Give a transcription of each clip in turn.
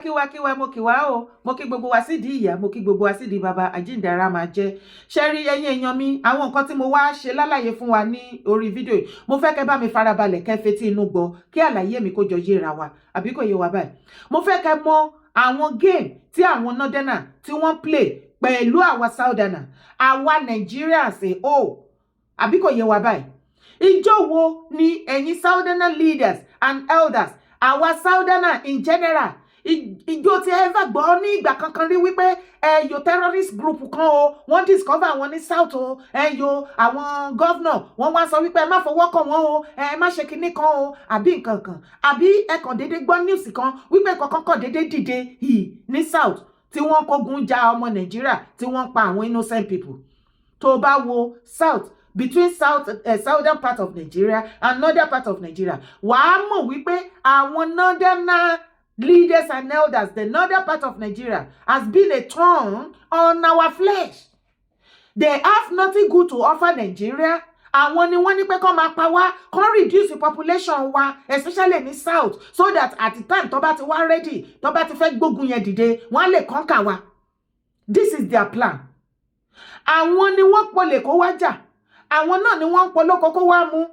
kíwá mo kíwá o mo kí gbogbo wa sídìí ìyá mo kí gbogbo wa sídìí bàbá àjíǹdàrà máa jẹ́ ṣẹ́rí ẹ̀yin èèyàn mi àwọn nǹkan tí mo wá ṣe lálàyé fún wa ní orí fídíò yìí mo fẹ́ kẹ́ bá mi farabalẹ̀ kẹ́ fetí inú gbọ́ kí àlàyé mi kó jọ yéra wa àbí kò yé wa báyìí mo fẹ́ kẹ́ mọ̀ àwọn game tí àwọn northerner tí wọ́n play pẹ̀lú àwa southerner àwa Nigerians àbí kò yé wa báyìí ìjọ wo ni ẹ̀yin southerner leaders and elders àwa southerner in general ìjọ tí ẹ bá gbọ́ ní ìgbà kankan rí wípé ẹyọ terrorist group kan o wọ́n discover wọn ní south o ẹyọ àwọn governor wọ́n wá sọ wípé ẹ má fọwọ́ kàn wọ́n o ẹ má ṣe kinní kan o àbí nǹkan kan àbí ẹ kàn déédé gbọ́ news kan wípé kankan kàn déédé dìde ní south tí wọ́n kógun ja ọmọ Nàìjíríà tí wọ́n pa àwọn innocent people tó bá wo south between southern part of Nigeria and northern part of Nigeria wàá mọ̀ wípé àwọn northerner leaders and elders, the northern part of Nigeria, has been a thorn on our flesh. They have nothing good to offer Nigeria. Àwọn ni wọ́n ní pé kó máa pa wá, kó reduce the population wa, especially in the south, so that at the time tó bá ti wá ready, tó bá ti fẹ́ gbógun yẹn dìde, wọ́n lè conquer wa. This is their plan. Àwọn ni wọ́n polè kó wá jà. Àwọn náà ni wọ́n polóko kó wá mú.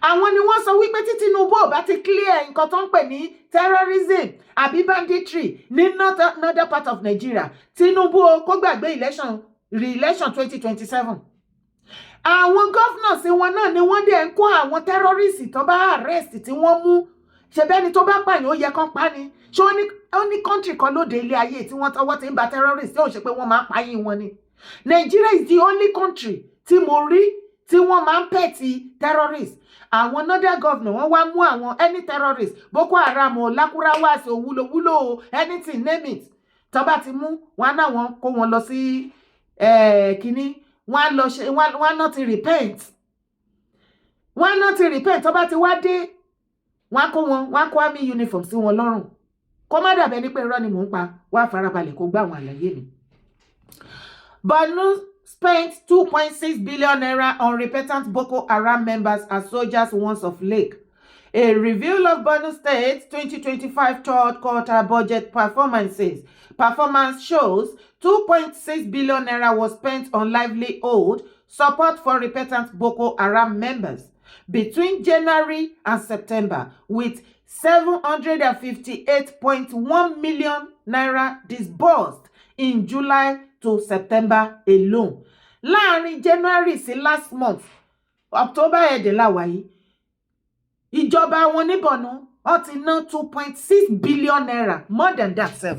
Àwọn ni wọ́n sọ wípé tí Tinubu ò bá ti clear nǹkan tó ń pè ní terrorism àbí banditry ní northern part of Nigeria Tinubu kó gbàgbé re-election 2027. Àwọn governors wọn náà ni wọ́n dẹ̀ ń kó àwọn terrorists tó bá arrest tí wọ́n mú ṣebẹ́ni tó bá pààyàn ó yẹ kán pa ni ṣé ó ní country kan lóde ilé ayé tí wọ́n tọwọ́ ti ń ba terrorists tí ò ṣe pé wọ́n máa pààyàn wọn ni. Nigeria is the only country tí mo rí tí wọ́n máa ń pẹ̀ ti terrorists. Àwọn northern governor wọ́n wá mú àwọn any terrorist Boko Haram o Lakurawa o wúlò o anything name it tó bá ti mú wọn náà wọn kó wọn lọ sí kínní wọn lọ ṣe wọn náà ti repent tó bá ti wá dé wọn kó army uniform sí wọn lọ́rùn kó má dàbẹ́ ní pé irọ́ ni mò ń pa wá farabalẹ̀ kó gbá àwọn àlàyé mi. Borno spent 2.6 billion naira on repentant Boko Haram members as soldiers once of late. A review of Borno State's 2025 third quarter budget performance shows 2.6 billion naira was spent on livelihood support for repentant Boko Haram members between January and September, with 758.1 million naira disbursed in July to September alone. Láàrin January sí last month, October ẹ̀dẹ̀láwà yìí, ìjọba wọn ní Borno ó ti ná 2.6 billion naira, more than that self,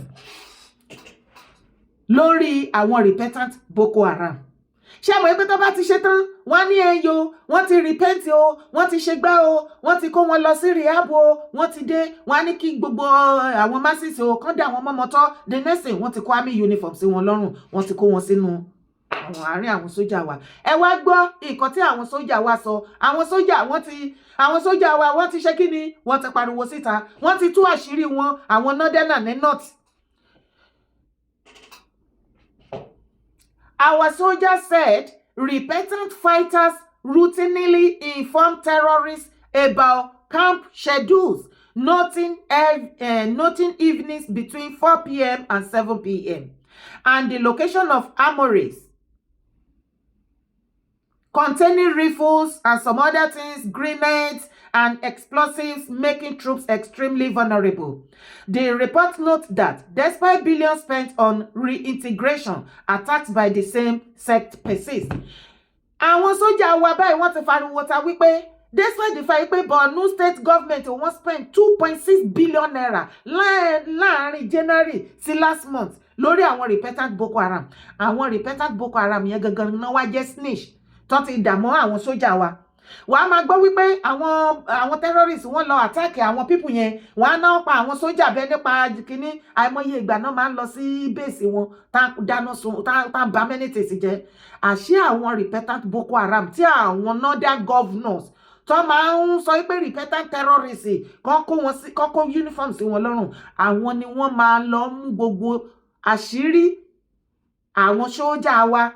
lórí àwọn repentant Boko Haram. Ṣé àwọn ẹgbẹ́ tó bá ti ṣe tán, wọ́n ní ẹyọ, wọ́n ti repent o, wọ́n ti ṣe gbá o, wọ́n ti kó wọn lọ sí rehab o, wọ́n ti dé, wọ́n ní kí gbogbo àwọn masses o kán dá àwọn mọ́mọ́tọ́, the next thing wọ́n ti kó army uniform sí wọn lọ́rùn, wọ́n ti kó wọn sínú àwọn àárín àwọn sójà wa. Ẹ wá gbọ́ nǹkan tí àwọn sójà wa sọ. Àwọn sójà wa wọ́n ti ṣe kí ni? Wọ́n ti pariwo síta, wọ́n ti tú àṣírí wọn, àwọn northerner ní north. Our soldiers said repentant fighters routinely inform terrorists about camp schedules, noting evenings between 4 p.m. and 7 p.m. and the location of armories containing rifles and some other things, grenades and explosives, making troops extremely vulnerable. The report notes that despite billions spent on reintegration, attacks by the same sect persist. Àwọn sójà wa báyìí wọ́n ti fariwo ta wípé despite the fact pé Borno state government wọ́n spend 2.6 billion naira láàrin January sí last month lórí àwọn repentant Boko Haram. Àwọn repentant Boko Haram yẹn gangan náà wá jẹ́ snitch tó ti dààmú àwọn sójà wa. Wàá máa gbọ́ wípé àwọn terrorists wọ́n lọ attack àwọn people yẹn, wọ́n á náà pa àwọn sójà bẹ́ẹ̀ nípa kínní àìmọye ìgbà náà máa ń lọ sí base wọn tá dáná sun tá bá many things jẹ́. Àṣé àwọn repentant Boko Haram tí àwọn northern governors tó máa ń sọ pé repentant terrorists kan kó uniform sí wọn lọ́rùn, àwọn ni wọ́n máa lọ mú gbogbo àṣírí àwọn sójà wa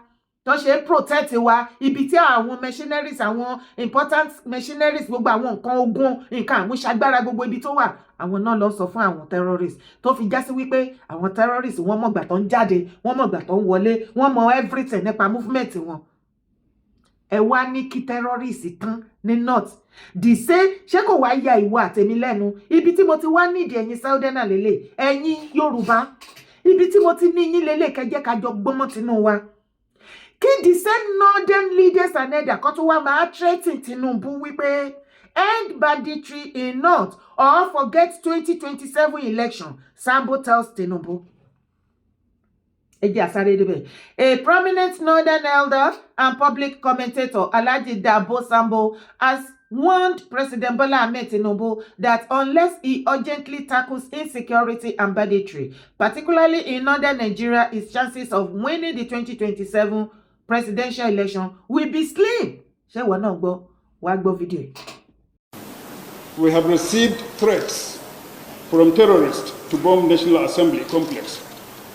tó ṣe protect wa ibi tí àwọn machineries àwọn important machineries gbogbo àwọn nǹkan ogun nǹkan àmúṣagbára gbogbo ibi tó wà àwọn náà lọ sọ fún àwọn terrorists tó fi já sí wípé àwọn terrorists wọ́n mọ̀gbà tó ń jáde wọ́n mọ̀gbà tó ń wọlé wọ́n mọ everything nípa movement wọn. Ẹ wá ní kí terrorists tán ní north the same ṣé kò wá ya ìwọ àtẹ̀mí lẹ́nu ibi tí mo ti wá nídìí ẹ̀yin Southerners lélẹ̀ ẹ̀yin Yorùbá ibi tí mo ti ní yín lélẹ̀ kẹjẹ́ kájọ gbọ́mọ́ tinú wa kí the same northern leaders and elder kan tó wá máa threaten Tinubu wípé end banditry in north or forget 2027 election. Sambo tells Tinubu. A prominent northern elder and public commentator Alhaji Dabo Sambo has warned President Bola Ahmed Tinubu that unless he urgently tackles insecurity and banditry, particularly in northern Nigeria, his chances of winning the 2027 presidential election will be slim. We have received threats from terrorists to bomb National Assembly complex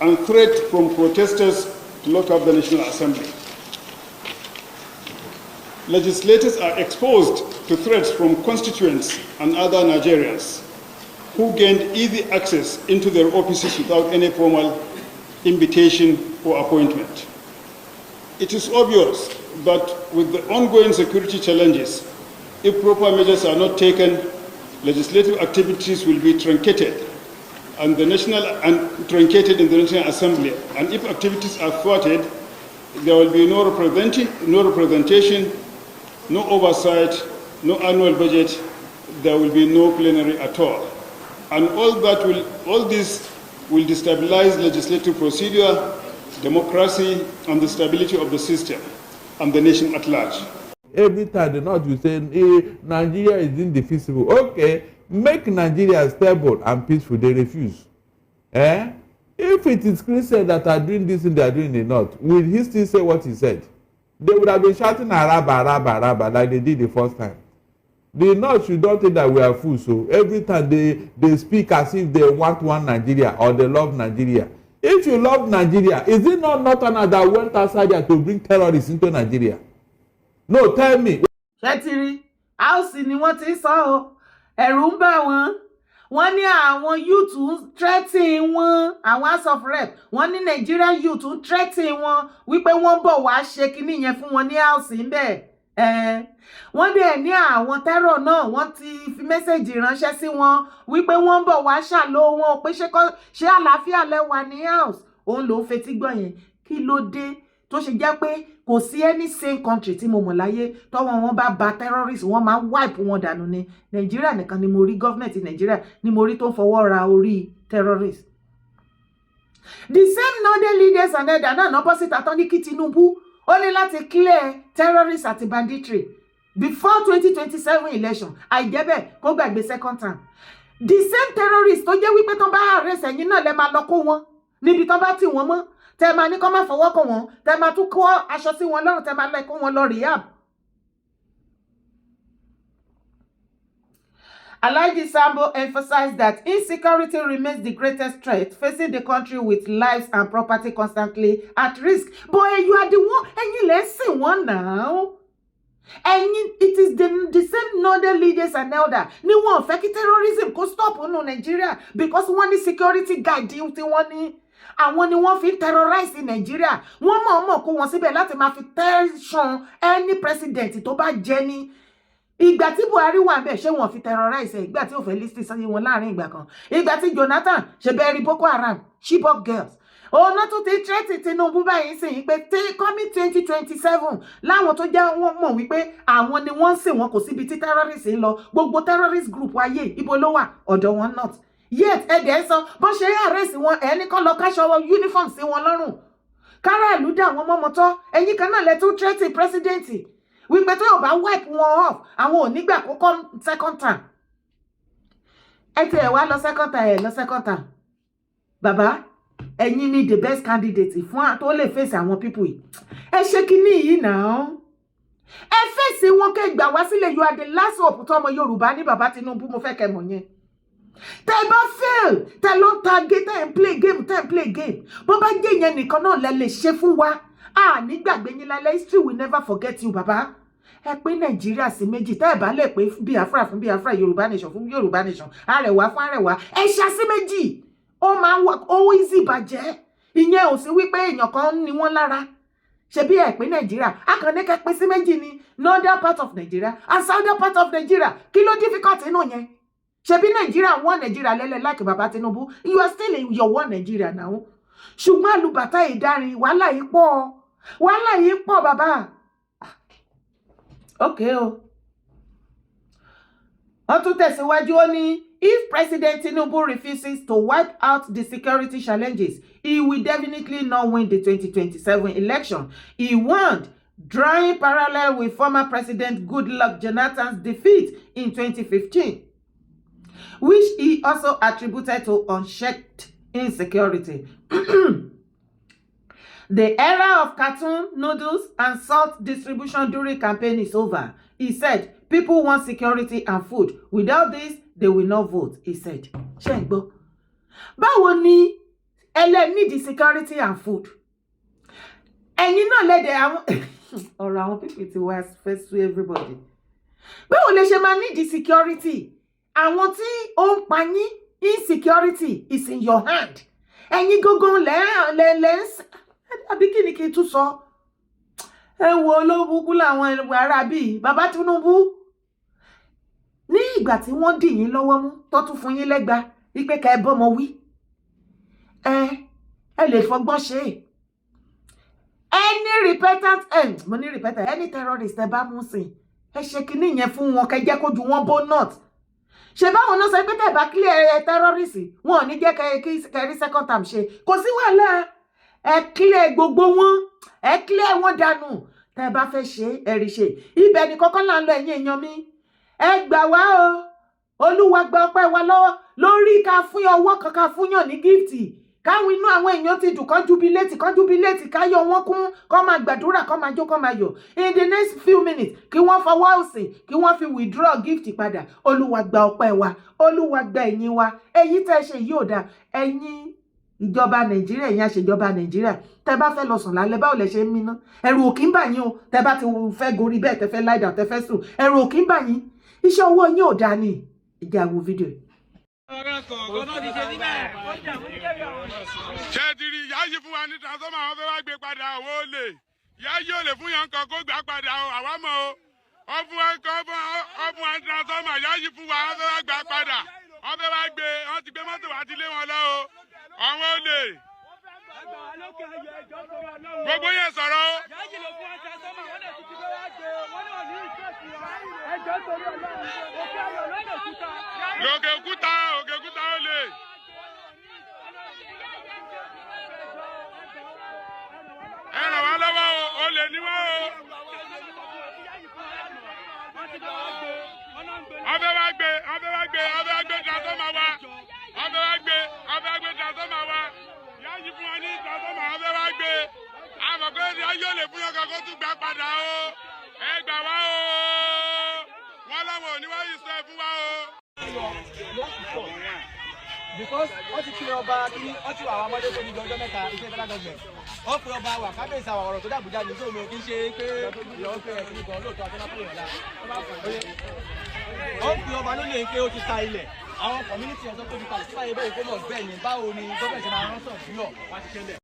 and threat from protesters to lock up the National Assembly. Legislators are exposed to threats from constituents and other Nigerians who gained easy access into their offices without any formal invitation or appointment. It is obvious that with the ongoing security challenges, if proper measures are not taken, legislative activities will be truncated in the National Assembly, and if activities are thwarted, there will be no representation, no oversight, no annual budget, there will be no plenary at all. And all this will destabilize legislative procedure, democracy, and the stability of the system and the nation at large. Every time the North will say, hey, Nigeria is indefeasible. Okay, make Nigeria stable and peaceful. They refuse. If it is Christians that are doing this and they are doing in the North, will he still say what he said? They would have been shouting Araba, Araba, Araba like they did the first time. The North should not think that we are fools. So every time they speak as if they want one Nigeria or they love Nigeria. If you love Nigeria, is it not Northerners that went outside there to bring terrorists into Nigeria? No, tell me. Ṣẹ́tìrí, house ni wọ́n ti sọ ọ́, ẹ̀rù ń bà wọ́n. Wọ́n ní àwọn youth ń threaten wọn, àwọn House of Rep. Wọ́n ní Nigerian youth ń threaten wọn wípé wọ́n bọ̀ wá ṣe kinní yẹn fún wọn ní house ńbẹ̀. Wọ́n dẹ̀ ní àwọn terror náà wọ́n ti fi mẹ́sẹ̀jì ránṣẹ́ sí wọn wípé wọ́n bọ̀ wá ṣàlò wọn pé ṣé àlàáfíà lẹ́wà ní house. Òun ló ń fetí gbọ́ yẹn. Kí ló dé tó ṣe jẹ́ pé kò sí any same country tí mo mọ̀ láyé tọ́wọ́ wọn bá ba terrorists wọ́n máa wipe wọn dànù ní Nàìjíríà nìkan ni mo rí government Nàìjíríà ni mo rí tó ń fọwọ́ ra orí terrorists. The same northern leaders and elder náà náà bọ́ síta tán ní kí Tinubu ó ní láti clear terrorists àti banditry before 2027 election àìjẹ́bẹ̀ kó gbàgbé second term. The same terrorists tó jẹ́ wípé tán bá arrest ẹ̀yìn náà lẹ́ máa lọ kó wọn níbi tán bá tì wọ́n mọ́. Tẹ́ máa ní kó má fọwọ́ kàn wọ́n, tẹ́ máa tún kó aṣọ sí wọn lọ́rùn, tẹ́ máa lọ kó wọn lọ rehab. Alhaji Sambo emphasized that insecurity remains the greatest threat facing the country with lives and property constantly at risk. But you are the one, ẹ̀yin lẹ sìn wọ́n now. It is the same northern leaders and elder ni wọ́n fẹ́ kí terrorism kó stop nínú Nigeria because wọ́n ní security guide tí wọ́n ní. Àwọn ni wọ́n fi terrorize in Nigeria. Wọ́n mọ̀ọ́mọ̀ kó wọn síbẹ̀ láti máa fi tension any president tó bá jẹ ní. Ìgbà tí Buhari wà ńbẹ̀ ṣé wọ́n fi terrorize ẹ̀ ìgbà tí ó fẹ́ lísì sọ́yìn wọn láàrin ìgbà kan. Ìgbà tí Jonathan ṣe bẹ̀rẹ̀ Boko Haram, Chibok girls. Ọ̀nà tó ti threat Tinubu báyìí sì yí pé coming 2027 láwọn tó jẹ́ wọ́n mọ̀ wípé àwọn ni wọ́n sìn wọn kò síbi tí terrorist ń lọ. Gbogbo terrorist group ayé ibo ló wà ọ̀dọ̀ wọn not. Yet ẹ̀dẹ̀ sọ bó ṣe arrest wọn ẹni kan lọ káṣọ uniform sí wọn lọ́rùn káràlú dà wọn mọ́mọ́tọ́ ẹ̀yìn kan náà lẹ́tún threaten president wípé tó yóò bá wipe wọn off àwọn ò nígbà kó come second time ẹ ti ẹ̀ wá lọ second time ẹ̀ lọ second time bàbá ẹ̀yin ni the best candidate fún tó lè face àwọn people yìí ẹ ṣe kíní yìí náà ẹ face wọn kẹ́ gbà wá sílẹ̀ you are the last hope tó ọmọ Yorùbá ní bàbá Tinubu mo fẹ́ kẹ́ mọ̀ yẹn. Tẹ́ bá fail, tẹ́ ló target, tẹ́ play game, bó bá jẹ́ yẹn nìkan náà lẹ lè ṣe fún wa. nígbàgbé yín lálẹ́, history will never forget you bàbá. Ẹ pín Nàìjíríà sí méjì, tẹ́ ẹ bá lè pín Biafra fún Biafra, Yorùbá nation fún Yorùbá nation, Arẹwà fún Arẹwà, ẹ ṣá sí méjì. Ó máa ó easy bàjẹ́. Ìyẹn ò sí wípé èèyàn kan ní wọ́n lára. Ṣebí ẹ pín Nàìjíríà, a kàn ní kẹ́ pín sí méjì ní northern part of Nigeria and southern part of Nigeria. Kí ló difficult inú yẹn? Ṣebí Nigeria one Nigeria lẹ́lẹ̀ like bàbá Tinubu. You are still in your one Nigeria now. Ṣùgbọ́n àlùbàtà ìdarin wàhálà yìí pọ̀. Wàhálà yìí pọ̀ bàbá. Okay o. Wọ́n tún tẹ̀síwájú ó ní, if President Tinubu refuses to wipe out the security challenges, he will definitely not win the 2027 election. He warned, drawing parallel with former President Goodluck Jonathan's defeat in 2015, which he also attributed to unchecked insecurity. The era of cartoon, noodles, and salt distribution during campaign is over. He said, people want security and food. Without this, they will not vote, he said. Ṣé báwo ni ẹlẹ́ need security and food? Ẹ̀yin náà lẹ́dẹ̀ àwọn ọ̀rọ̀ àwọn people ti wá first to everybody. Báwo lẹ ṣe máa need security? Àwọn tí ó ń pa yín, insecurity is in your hand. Ẹ̀yin gógó lẹ́ àbí kí ni kí n tún sọ? Ẹ wo olóbùkún làwọn ẹ̀wọ̀ ará bíi bàbá Tinubu. Ní ìgbà tí wọ́n dì yín lọ́wọ́ mú tó tún fún yín lẹ́gba wípé ká ẹ bọ́mọ wí. Ẹ lè fọgbọ́n ṣe. Any terrorist ẹ bá mú sìn. Ẹ ṣe kinní yẹn fún wọn kẹ́ jẹ́ kójú wọn bó not. Ṣé báwọn náà sọ pé tẹ́ bá clear terrorist wọn ò ní jẹ́ kẹ́ rí second term ṣe. Kò sí wàhálà. Ẹ clear gbogbo wọn. Ẹ clear wọn dànù. Tẹ́ bá fẹ́ ṣe ẹ rí ṣe. Ibẹ̀ ni kọ́kọ́ là ń lọ ẹ̀yin èèyàn mi. Ẹ gbà wá o. Olúwa gba ọpẹ́ wa lọ́wọ́ lórí ká fún ọwọ́ kan ká fún yàn ní gift. Káwọn inú àwọn èèyàn ti dùn kán jubilate káyọ̀ wọn kún kán máa gbàdúrà kán máa jó kán máa yọ̀. In the next few minutes kí wọ́n fọwọ́ òsì kí wọ́n fi withdraw gift padà. Olúwa gba ọpẹ́ wa. Olúwa gba ẹ̀yìn wa. Èyí tẹ́ ṣe yìí ò dáa. Ẹ̀yin ìjọba Nàìjíríà, ẹ̀yin àṣejọba Nàìjíríà, tẹ́ bá fẹ́ lọ sùn lálẹ́ báwo lẹ ṣe ń mí ná? Ẹ̀rù ò kí ń bà yín o. Tẹ́ bá ti fẹ́ gorí bẹ́ẹ̀ tẹ́ fẹ́ lie down tẹ́ fẹ́ sùn. Ẹ̀rù ò kí ń bà yín. Iṣẹ́ ọwọ́ yín ò dáa ni. Ìjà wo fídíò. Ṣé ti rí ìyá yìí fún wa ní transformer àwọn fẹ́ wá gbé padà àwọn olè? Ìyá yìí ò lè fún yàn kan kó gbà padà o, àwa mọ̀ o. Ó fún wa transformer, ìyá yìí fún wa wọ́n fẹ́ wá gbà padà. Wọ́n fẹ́ wá gbé, wọ́n ti gbé mọ́tò wá ti lé wọn lọ o. Àwọn olè. Gbogbo yẹn sọ̀rọ̀ o. Òkè òkúta olè. Ẹ ràn wá lọ́wọ́ o, olè ni wọ́n o. Ọbẹ̀ wá gbé transformer wa. Ọbẹ̀ wá gbé transformer wa. Ìyá yìí fún wa ní transformer, ọbẹ̀ wá gbé. Àmọ̀ pé ìyá yóò lè fún yàn kan kó tún gbà padà o. Ẹ gbà wá o. Wọ́n láwọn ò ní wáyé sọ ẹ fún wa o. Because wọ́n ti kiri ọba kí wọ́n ti wà àwọn ọmọdé tó ní ọjọ́ mẹ́ta iṣẹ́ federal government. Wọ́n pe ọba wà kábíyèsí àwọn ọ̀rọ̀ tó dàbújá ní sóòmù kí n ṣe pé ìyàwó pé ẹ̀kí nìkan lóòótọ́ àti náà pèèyàn lá. Wọ́n pe ọba lónìí pé ó ti ta ilẹ̀. Àwọn community ẹ̀sọ́ tó ti ta sípàyè bẹ́ẹ̀ kó mọ̀ bẹ́ẹ̀ ni báwo ni gọ́ọ̀mẹ̀ntì máa rán sọ̀ sí ọ̀ wá ti ṣẹlẹ̀.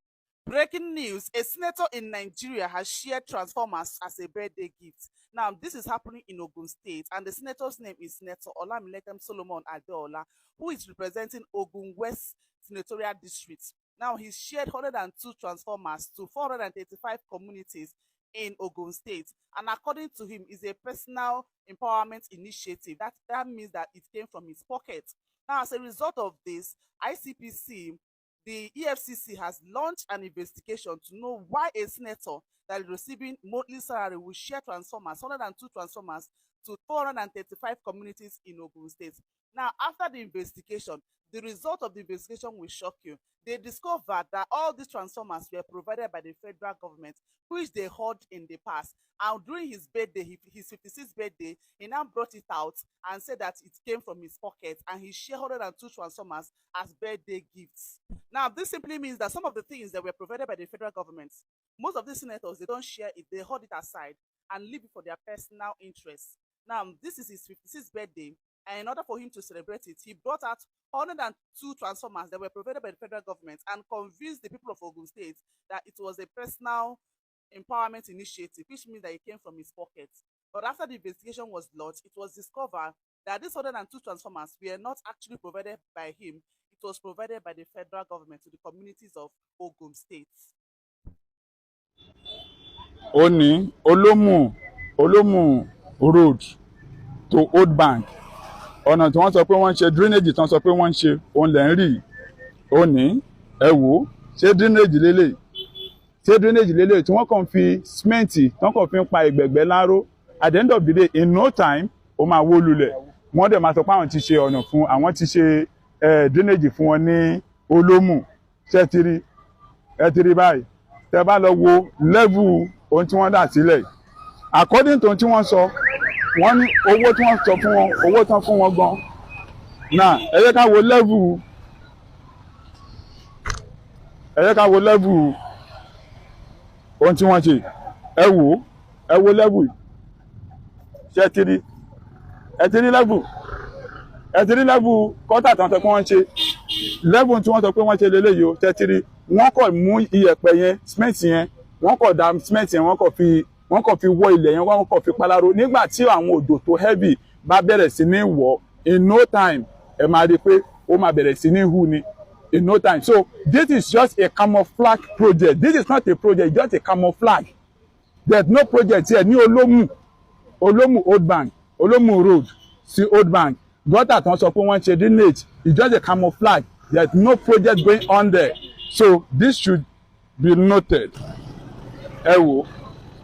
Breaking news, a senator in Nigeria has shared transformers as a birthday gift. Now, this is happening in Ogun State, and the senator's name is Senator Olamilekan Solomon Adeola, who is representing Ogun West Senatorial District. Now, he's shared 102 transformers to 435 communities in Ogun State. And according to him, it's a personal empowerment initiative. That means that it came from his pocket. Now, as a result of this, ICPC, the EFCC has launched an investigation to know why a senator that is receiving monthly salary will share transformers, 102 transformers, to 435 communities in Ogun State. Now, after the investigation, the result of the investigation will shock you. They discovered that all these transformers were provided by the federal government, which they hoard in the past. And during his birthday, his 56th birthday, he now brought it out and said that it came from his pocket, and he shared 102 transformers as birthday gifts. Now, this simply means that some of the things that were provided by the federal government, most of these senators, they don't share it, they hold it aside and leave it for their personal interests. Now, this is his 56th birthday, and in order for him to celebrate it, he brought out 102 transformers that were provided by the federal government and convinced the people of Ogun State that it was a personal empowerment initiative, which means that it came from his pocket. But after the investigation was launched, it was discovered that these 102 transformers were not actually provided by him. It was provided by the federal government to the communities of Ogun State. Oni Olomu road to Old Bank. Ọ̀nà tí wọ́n sọ pé wọ́n ń ṣe drainage tí wọ́n sọ pé wọ́n ń ṣe òun lẹ̀ ń rí. Oni ẹ wò ṣé drainage lélẹ̀ tí wọ́n kàn fi cement tí wọ́n kàn fi ń pa ẹ̀gbẹ̀gbẹ́ láró. At the end of the day, in no time ó máa wó lulẹ̀. Wọ́n dẹ̀ máa sọ pé àwọn ti ṣe ọ̀nà fún àwọn ti ṣe drainage fún wọn ní Olómù. Ṣé ẹ ti rí báyìí? Tẹ́ bá lọ wo level ohun tí wọ́n dà sílẹ̀. According to ohun tí wọ́n sọ, wọ́n ní owó tí wọ́n sọ fún wọn, owó tán fún wọn gan. Now ẹ jẹ́ ká wo level ohun tí wọ́n ṣe. Ẹ wo level. Ṣé ẹ ti rí level kọ́tà tí wọ́n sọ pé wọ́n ṣe. Level tí wọ́n sọ pé wọ́n ṣe lélẹ́yìí o. Ṣé ẹ ti rí? Wọ́n kàn mú iyẹ̀pẹ̀ yẹn, cement yẹn, wọ́n kàn da cement yẹn, wọ́n kàn fi wọ ilẹ̀ yẹn, wọ́n kàn fi paláró. Nígbà tí àwọn òjò tó heavy bá bẹ̀rẹ̀ sí ní wọ̀, in no time ẹ máa rí pé ó máa bẹ̀rẹ̀ sí ní hù ni. In no time. So this is just a camouflage project. This is not a project, just a camouflage. There's no project here ní Olómù Old Bank, Olómù Road sí Old Bank. Gọ́tà tí wọ́n sọ pé wọ́n ṣe drainage, it's just a camouflage. There's no project going on there. So this should be noted. Ẹ wò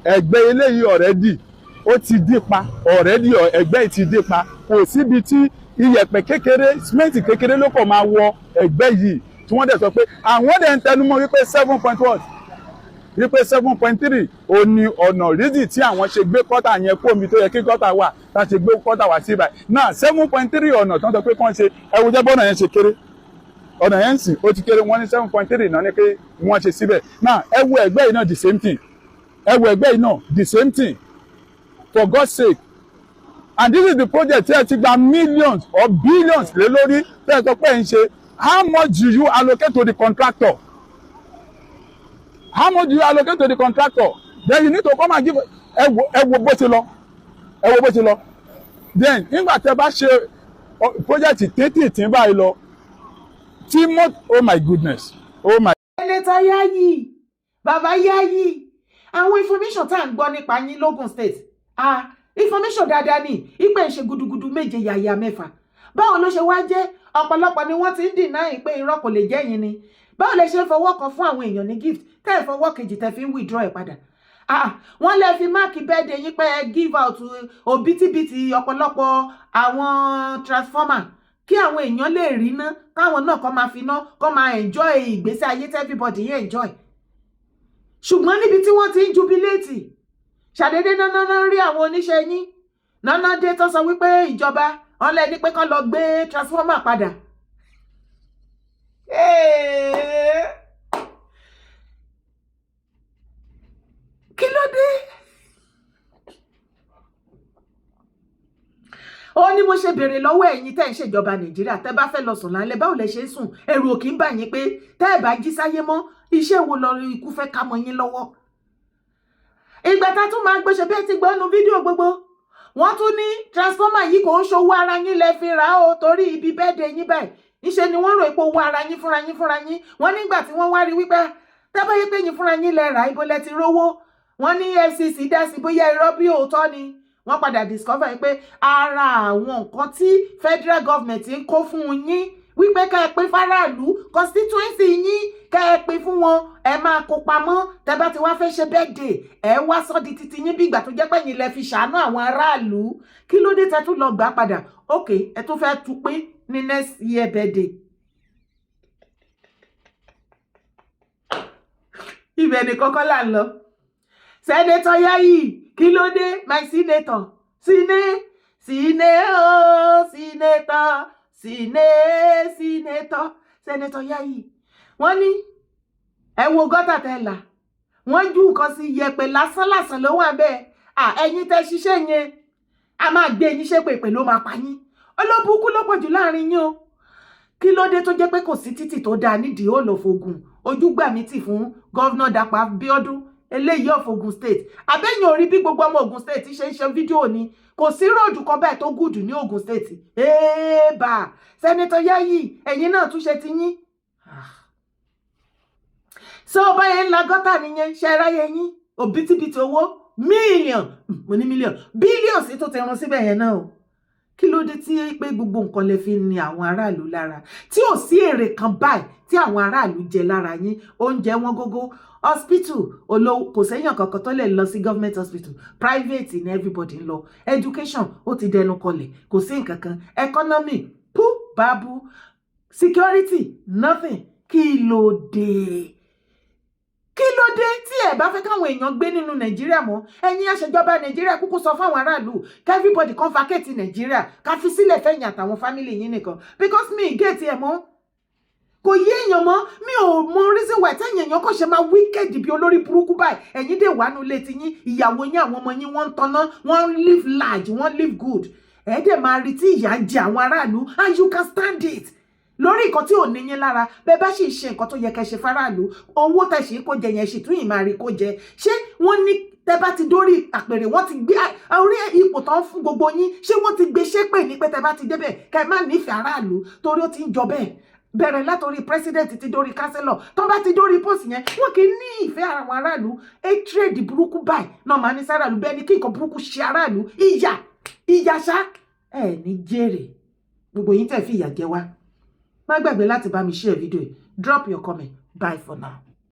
ẹgbẹ́ eléyìí already ó ti dí pa already ẹgbẹ́ ti dí pa. Kò síbi tí iyẹ̀pẹ̀ kékeré cement kékeré ló kàn máa wọ ẹgbẹ́ yìí tí wọ́n dẹ̀ sọ pé àwọn dẹ̀ ń tẹnumọ́ wípé 7.3 ó ní ọ̀nà rídì tí àwọn ṣe gbé kọ́tà yẹn kó omi tó yẹ kí kọ́tà wà tá ṣe gbé kọ́tà wá sí ibà. Náà 7.3 ọ̀nà tó ń sọ pé kán ṣe ẹwù jẹ́ bọ́ọ̀nà yẹn ṣe kéré. Ọ̀nà yẹn sì ó ti kéré, wọ́n ní 7.3 náà ní pé wọ́n ṣe síbẹ̀. Náà ẹ wo ẹgbẹ́ yìí náà the same thing. The same thing. For God's sake. And this is the project tí ẹ ti gba millions or billions lé lórí tẹ́ ẹ sọ pé ẹ ń ṣe. How much do you allocate to the contractor? Then you need to come and give ẹ wo bó ti lọ. Then nígbà tẹ́ bá ṣe project tètè báyìí lọ. Oh my goodness. Oh my. Senator Yayi, Baba Yayi, àwọn information tá à ń gbọ́ nípa yín lógùn state. Information dáadáa ni, ìpè ń ṣe gudugudu méje yàyà mẹ́fà. Báwo ló ṣe wá jẹ́? Ọ̀pọ̀lọpọ̀ ni wọ́n ti ń deny pé irọ́ kò lè jẹ́ yín ni. Báwo lẹ ṣe fọwọ́ kan fún àwọn èèyàn ní gift tẹ́ ẹ fọwọ́ kejì tẹ́ fi ń withdraw ẹ̀ padà? Wọ́n lè fi máàkì birthday yín pé give out òbítíbitì ọ̀pọ̀lọpọ̀ àwọn transformer kí àwọn èèyàn lè rí ná, káwọn náà kọ́ máa fi ná, kọ́ máa enjoy ìgbésí ayé tí everybody yẹn enjoy. Ṣùgbọ́n níbi tí wọ́n ti ń jubilate, ṣàdédé náà rí àwọn oníṣẹ́ yín, náà dé tó sọ wípé ìjọba wọ́n lè ní pé kán lọ gbé transformer padà. Kí ló dé? Ó ní mo ṣe béèrè lọ́wọ́ ẹ̀yin tẹ́ ń ṣèjọba Nàìjíríà tẹ́ bá fẹ́ lọ sùn lálẹ́ báwo lẹ ṣe ń sùn ẹ̀rù ò kì í bà yín pé tẹ́ ẹ̀ bá jí sáyé mọ́ iṣẹ́ wo lọ ikú fẹ́ ká mọ́ yín lọ́wọ́. Ìgbà tá tún máa gbéṣẹ́ bí ẹ ti gbọ́ nu fídíò gbogbo wọ́n tún ní transformer yìí kò ń ṣòwò ara yín lẹ fi rà ó torí ibi bẹ́ẹ̀dẹ̀ yín báyìí níṣẹ́ ni wọ́n rò pé owó ara yín fúnra yín wọ́n nígbà tí wọ́n wá rí wípé tẹ́báyé pé yín fúnra yín lẹ rà ibo lẹ ti rówó wọ́n ní FCC dá sí bóyá irọ́ bí òótọ́ ni wọ́n padà discover pé ara àwọn nǹkan tí federal government ń kó fún yín wípé ká ẹ pín fáráàlú constituency yín ká ẹ pín fún wọn ẹ máa kó pamọ́ tẹ́ bá ti wá fẹ́ ṣe birthday ẹ wá sọ di titi yín bí ìgbà tó jẹ́ pé yín lẹ fi ṣàánú àwọn aráàlú kí ló dé tẹ́ tún lọ gbà padà ok ẹ tún fẹ́ tún pín ní next year birthday. Ibẹ̀ ni kọ́kọ́ là ń lọ. Senator Yayi, kí ló dé? My senator. Senator. Senator Yayi. wọ́n ní ẹ wo gọ́tà tẹ́ là wọ́n ju nǹkan sí yẹ̀pẹ̀ lásán ló wà bẹ́ẹ̀ ẹ̀yin tẹ́ ṣiṣẹ́ yẹn a máa gbé yín ṣépè ló máa pa yín olóbùkún ló pọ̀jù láàrin yín o kí ló dé tó jẹ́ pé kò sí títì tó dáa nídìí Ògùn ojúgbà mi tì fún gọ́vnà Dàpọ̀ Abíọ́dún eléyìí of Ogun State abẹ́yìn orí bí gbogbo ọmọ Ogun State ṣe ń ṣe fídíò ni kò sí róòdù kan báyìí tó gùdù ní Ogun State èèbà sẹ́nitọ́ Yayi ẹ̀yin náà tún ṣe ti yín so báyẹn ńlá gọ́tà nìyẹn ṣe ráyẹ yín òbítíbitì owó mílíọ̀n mo ní mílíọ̀n bílíọ̀n sí tó ti run síbẹ̀ yẹn náà o kí ló dé tí pé gbogbo nǹkan lè fi ní àwọn aráàlú lára tí ò sí èrè kan báyìí tí àwọn aráàlú jẹ lára yín oúnjẹ wọn gógó hospital olówó kò séèyàn kankan tó lè lọ sí government hospital private ní everybody ń lọ education ó ti dẹnu kọlẹ̀ kò sí nǹkan kan economy pú bábú security nothing kí ló dé tí ẹ bá fẹ́ káwọn èèyàn gbé nínú Nàìjíríà mọ́ ẹ̀yin àṣejọba Nàìjíríà kúkú sọ fáwọn aráàlú everybody kan vacate Nàìjíríà ká fi sílẹ̀ fẹ̀yìn àtàwọn family yín nìkan because mi gẹ̀ẹ́tì ẹ̀ mọ́ kò yé èèyàn mọ́ mi ò mọ reason why tẹ́yìn èèyàn kò ṣe máa wicked bí olórí burúkú báyìí ẹ̀yin dè wá nulẹ̀ ti yín ìyàwó yín àwọn ọmọ yín wọ́n ń tanná wọ́n live large wọ́n live good ẹ̀ dẹ̀ máa rí tí ìyà ń jẹ àwọn aráàlú and you can stand it lórí nǹkan tí ò ní yín lára bẹ́ẹ̀ bá sì ṣe nǹkan tó yẹ kẹ́ ṣe fáráàlú owó tẹ́ ṣe kó jẹ yẹn sì tún ìmáa rí kó jẹ ṣé wọ́n ní tẹ́ bá ti dórí àpèrè wọ́n ti gbé orí ipò tán fún gbogbo yín ṣé wọ́n ti gbé ṣépè ní pé tẹ́ bá ti débẹ̀ kẹ́ má nífẹ̀ẹ́ aráàlú torí ó ti ń jọ bẹ́ẹ̀ bẹ̀rẹ̀ látòrí president ti dórí councillor tó bá ti dórí post yẹn wọ́n kì í ní ìfẹ́ àwọn aráàlú hatred burúkú báyìí náà máa ní sáràlú bẹ́ẹ̀ ni kí nǹkan burúkú ṣe aráàlú ìyà ṣá ẹ̀ ní jèrè gbogbo yín tẹ́ fi ìyà jẹ wá má gbàgbé láti bá mi share video drop your comment bye for now.